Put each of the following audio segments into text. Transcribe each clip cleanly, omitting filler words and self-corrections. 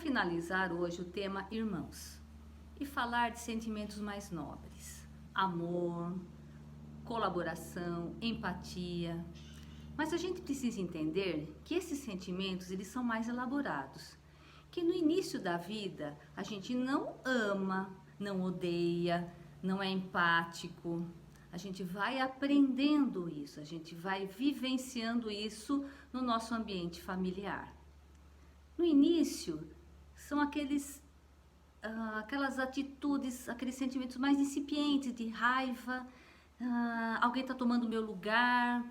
finalizar hoje o tema irmãos e falar de sentimentos mais nobres: amor, colaboração, empatia. Mas a gente precisa entender que esses sentimentos eles são mais elaborados, que no início da vida a gente não ama, não odeia, não é empático. A gente vai aprendendo isso, a gente vai vivenciando isso no nosso ambiente familiar. No início, são aquelas atitudes, aqueles sentimentos mais incipientes de raiva, alguém está tomando meu lugar,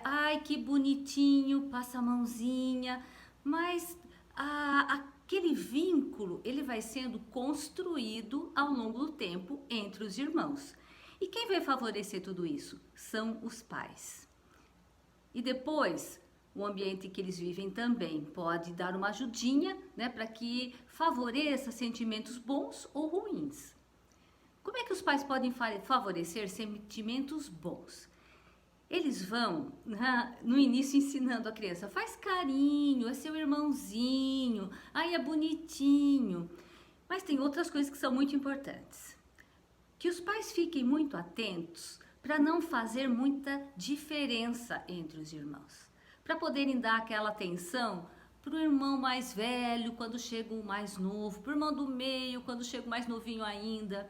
ai que bonitinho, passa a mãozinha, mas aquele vínculo ele vai sendo construído ao longo do tempo entre os irmãos. E quem vai favorecer tudo isso? São os pais. E depois, o ambiente que eles vivem também pode dar uma ajudinha, né, para que favoreça sentimentos bons ou ruins. Como é que os pais podem favorecer sentimentos bons? Eles vão, no início, ensinando a criança: faz carinho, é seu irmãozinho, ai é bonitinho. Mas tem outras coisas que são muito importantes. Que os pais fiquem muito atentos para não fazer muita diferença entre os irmãos, para poderem dar aquela atenção para o irmão mais velho quando chega o mais novo, para o irmão do meio quando chega o mais novinho ainda.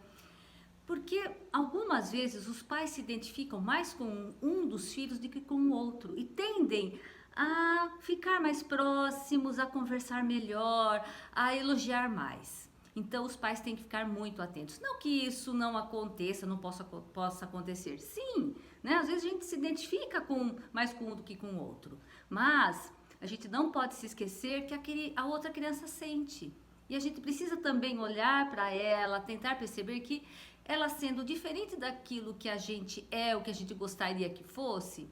Porque algumas vezes os pais se identificam mais com um dos filhos do que com o outro e tendem a ficar mais próximos, a conversar melhor, a elogiar mais. Então os pais têm que ficar muito atentos. Não que isso não aconteça, não possa acontecer. Sim, né? Às vezes a gente se identifica mais com um do que com o outro. Mas a gente não pode se esquecer que a outra criança sente. E a gente precisa também olhar para ela, tentar perceber que ela, sendo diferente daquilo que a gente é, o que a gente gostaria que fosse,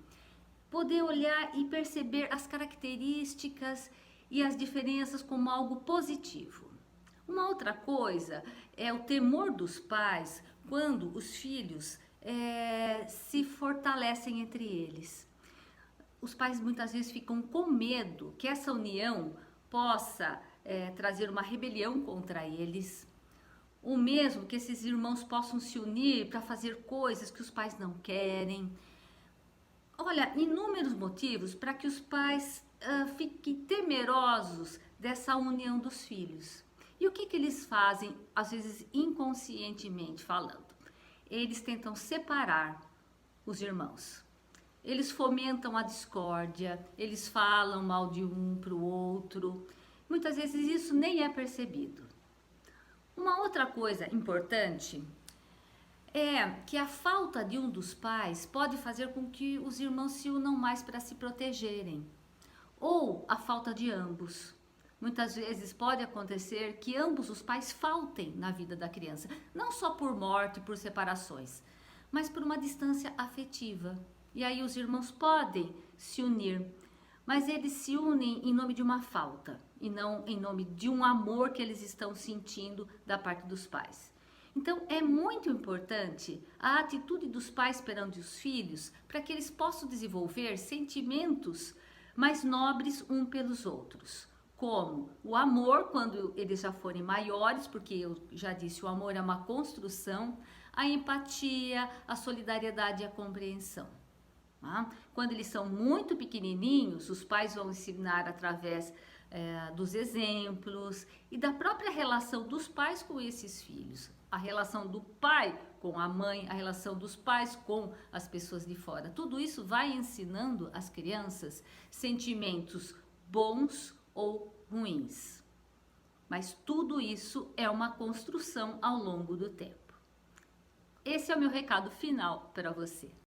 poder olhar e perceber as características e as diferenças como algo positivo. Uma outra coisa é o temor dos pais quando os filhos se fortalecem entre eles. Os pais muitas vezes ficam com medo que essa união possa trazer uma rebelião contra eles, ou mesmo que esses irmãos possam se unir para fazer coisas que os pais não querem. Olha, inúmeros motivos para que os pais fiquem temerosos dessa união dos filhos. E o que eles fazem, às vezes inconscientemente falando? Eles tentam separar os irmãos. Eles fomentam a discórdia, eles falam mal de um para o outro. Muitas vezes isso nem é percebido. Uma outra coisa importante é que a falta de um dos pais pode fazer com que os irmãos se unam mais para se protegerem. Ou a falta de ambos. Muitas vezes pode acontecer que ambos os pais faltem na vida da criança, não só por morte, por separações, mas por uma distância afetiva. E aí os irmãos podem se unir, mas eles se unem em nome de uma falta e não em nome de um amor que eles estão sentindo da parte dos pais. Então é muito importante a atitude dos pais perante os filhos para que eles possam desenvolver sentimentos mais nobres um pelos outros. Como o amor quando eles já forem maiores, porque eu já disse, o amor é uma construção, a empatia, a solidariedade e a compreensão. Tá? Quando eles são muito pequenininhos, os pais vão ensinar através dos exemplos e da própria relação dos pais com esses filhos. A relação do pai com a mãe, a relação dos pais com as pessoas de fora. Tudo isso vai ensinando às crianças sentimentos bons ou ruins. Mas tudo isso é uma construção ao longo do tempo. Esse é o meu recado final para você.